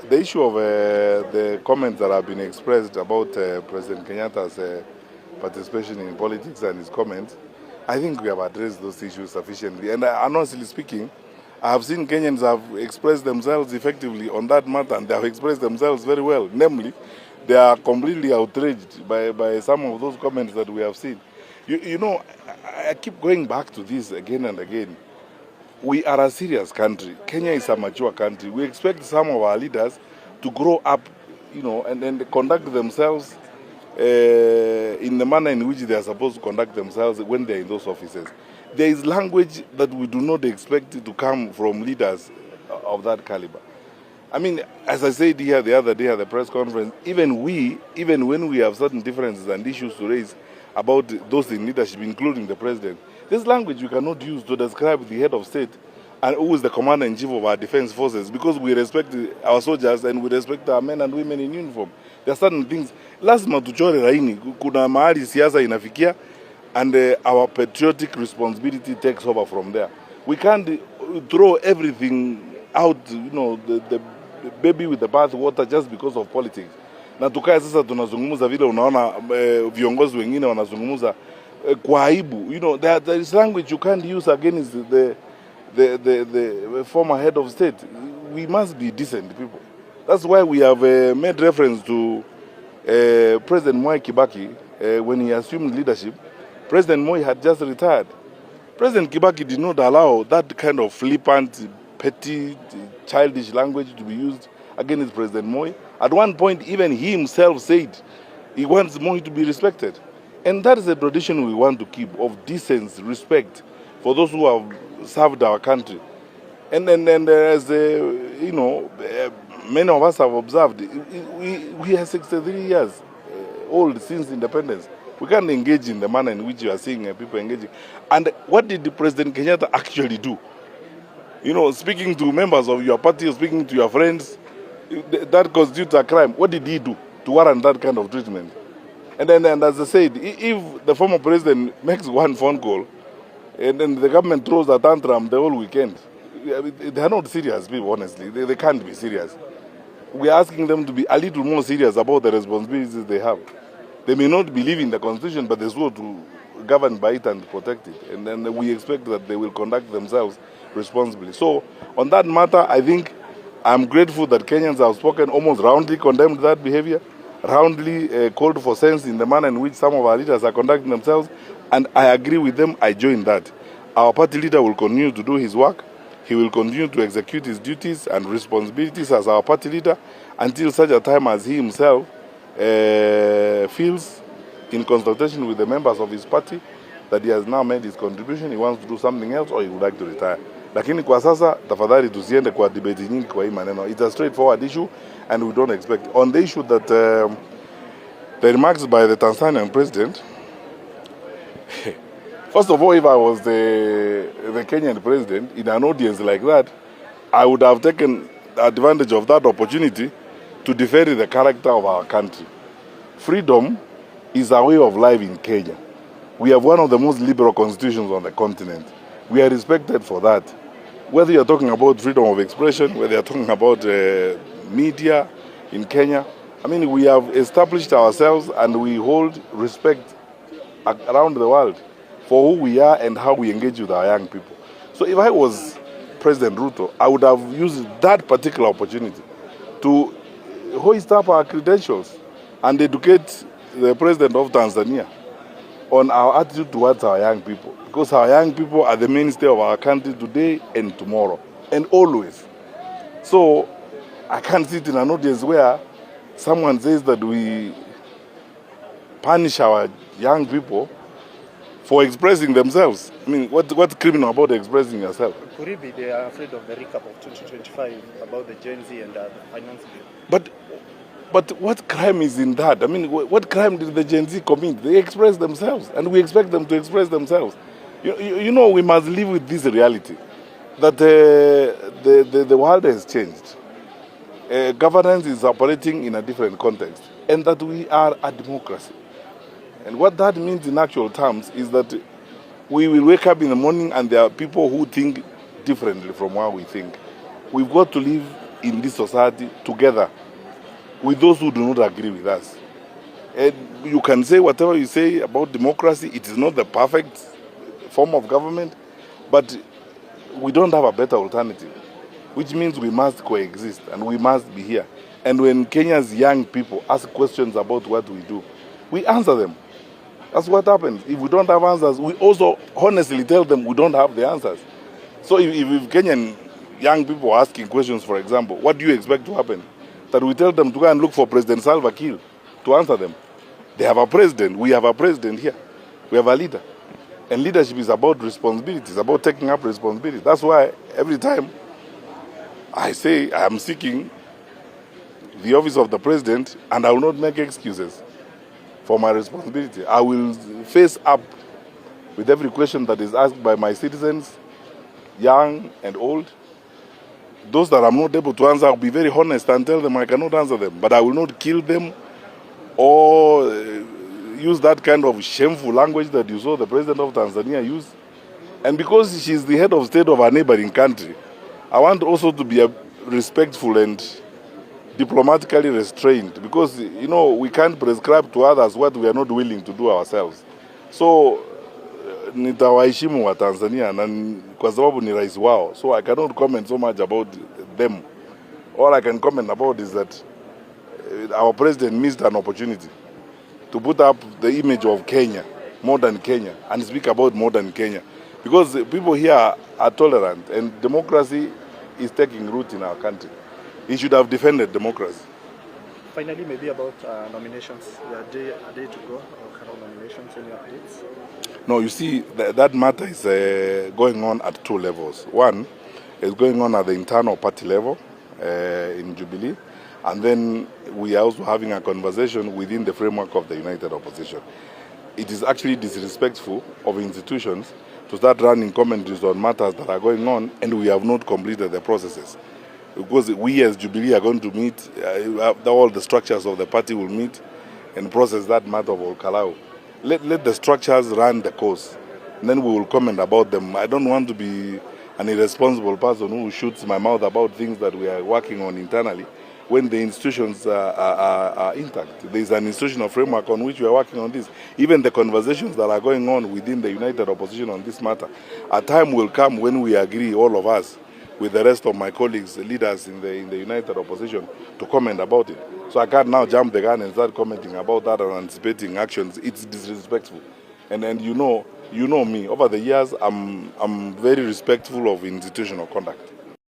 the issue of the comments that have been expressed about President Kenyatta's participation in politics and his comments, I think we have addressed those issues sufficiently. And honestly speaking, I have seen Kenyans have expressed themselves effectively on that matter, and they have expressed themselves very well. Namely, they are completely outraged by some of those comments that we have seen. You know, I keep going back to this again and again. We are a serious country. Kenya is a mature country. We expect some of our leaders to grow up, and conduct themselves in the manner in which they are supposed to conduct themselves when they are in those offices. There is language that we do not expect to come from leaders of that caliber. I mean, as I said here the other day at the press conference, even when we have certain differences and issues to raise about those in leadership, including the president, this language we cannot use to describe the head of state and who is the commander-in-chief of our defense forces, because we respect our soldiers and we respect our men and women in uniform. There are certain things. Lazima tuchore laini, kuna mahali siasa inafikia, and our patriotic responsibility takes over from there. We can't throw everything out, the baby with the bath water just because of politics. Na tukae sasa tunazungumza vile unaona viongozi wengine wanazungumza kwa aibu. There is language you can't use against the former head of state. We must be decent people. That's why we have made reference to President Mwai Kibaki when he assumed leadership. President Moi had just retired. President Kibaki did not allow that kind of flippant, petty, childish language to be used against President Moi. At one point, even he himself said he wants Moi to be respected. And that is a tradition we want to keep, of decency, respect for those who have served our country. And as many of us have observed, we are 63 years old since independence. We can't engage in the manner in which you are seeing people engaging. And what did the President Kenyatta actually do? Speaking to members of your party, speaking to your friends, that constitutes a crime. What did he do to warrant that kind of treatment? And then, as I said, if the former president makes one phone call, and then the government throws a tantrum the whole weekend, they are not serious people, honestly. They can't be serious. We are asking them to be a little more serious about the responsibilities they have. They may not believe in the Constitution, but they swore to govern by it and protect it. And then we expect that they will conduct themselves responsibly. So, on that matter, I think I'm grateful that Kenyans have spoken, almost roundly condemned that behavior, roundly called for sense in the manner in which some of our leaders are conducting themselves, and I agree with them. I join that. Our party leader will continue to do his work. He will continue to execute his duties and responsibilities as our party leader until such a time as he himself feels, in consultation with the members of his party, that he has now made his contribution, he wants to do something else, or he would like to retire. Lakini kwa sasa, tafadhali tusiende kwa debate nyingi kwa hii maneno. It's a straightforward issue, and we don't expect. On the issue that the remarks by the Tanzanian president, first of all, if I was the Kenyan president in an audience like that, I would have taken advantage of that opportunity to defend the character of our country. Freedom is a way of life in Kenya. We have one of the most liberal constitutions on the continent. We are respected for that. Whether you're talking about freedom of expression, whether you're talking about media in Kenya, I mean, we have established ourselves and we hold respect around the world for who we are and how we engage with our young people. So if I was President Ruto, I would have used that particular opportunity to hoist up our credentials and educate the president of Tanzania on our attitude towards our young people. Because our young people are the mainstay of our country today and tomorrow, and always. So I can't sit in an audience where someone says that we punish our young people for expressing themselves. I mean, what's criminal about expressing yourself? Could it be they are afraid of the recap of 2025 about the Gen Z and the finance bill? But what crime is in that? I mean, what crime did the Gen Z commit? They express themselves, and we expect them to express themselves. We must live with this reality, that the world has changed. Governance is operating in a different context, and that we are a democracy. And what that means in actual terms is that we will wake up in the morning and there are people who think differently from what we think. We've got to live in this society together with those who do not agree with us. And you can say whatever you say about democracy, it is not the perfect form of government, but we don't have a better alternative, which means we must coexist and we must be here. And when Kenya's young people ask questions about what we do, we answer them. That's what happens. If we don't have answers, we also honestly tell them we don't have the answers. So if Kenyan young people are asking questions, for example, what do you expect to happen? That we tell them to go and look for President Salva Kiir to answer them. They have a president. We have a president here. We have a leader. And leadership is about responsibility. It's about taking up responsibility. That's why every time I say I am seeking the office of the president, and I will not make excuses for my responsibility. I will face up with every question that is asked by my citizens, young and old. Those that I'm not able to answer, I'll be very honest and tell them I cannot answer them. But I will not kill them or use that kind of shameful language that you saw the president of Tanzania use. And because she's the head of state of a neighboring country, I want also to be respectful and diplomatically restrained, because we can't prescribe to others what we are not willing to do ourselves. So nitawaheshimu wa Tanzania na kwa sababu ni rais wao, so I cannot comment so much about them. All I can comment about is that our president missed an opportunity to put up the image of Kenya, modern Kenya, and speak about modern Kenya, because people here are tolerant and democracy is taking root in our country. He should have defended democracy. Finally, maybe about nominations. Are they to go, or kind of nominations, any updates? No, you see, that matter is going on at two levels. One is going on at the internal party level in Jubilee, and then we are also having a conversation within the framework of the United Opposition. It is actually disrespectful of institutions to start running commentaries on matters that are going on, and we have not completed the processes. Because we as Jubilee are going to meet, all the structures of the party will meet and process that matter of Olkalau. Let the structures run the course, and then we will comment about them. I don't want to be an irresponsible person who shoots my mouth about things that we are working on internally when the institutions are intact. There is an institutional framework on which we are working on this. Even the conversations that are going on within the United Opposition on this matter, a time will come when we agree, all of us, with the rest of my colleagues, leaders in the United Opposition, to comment about it. So I can't now jump the gun and start commenting about that and anticipating actions. It's disrespectful. And you know me, over the years, I'm very respectful of institutional conduct.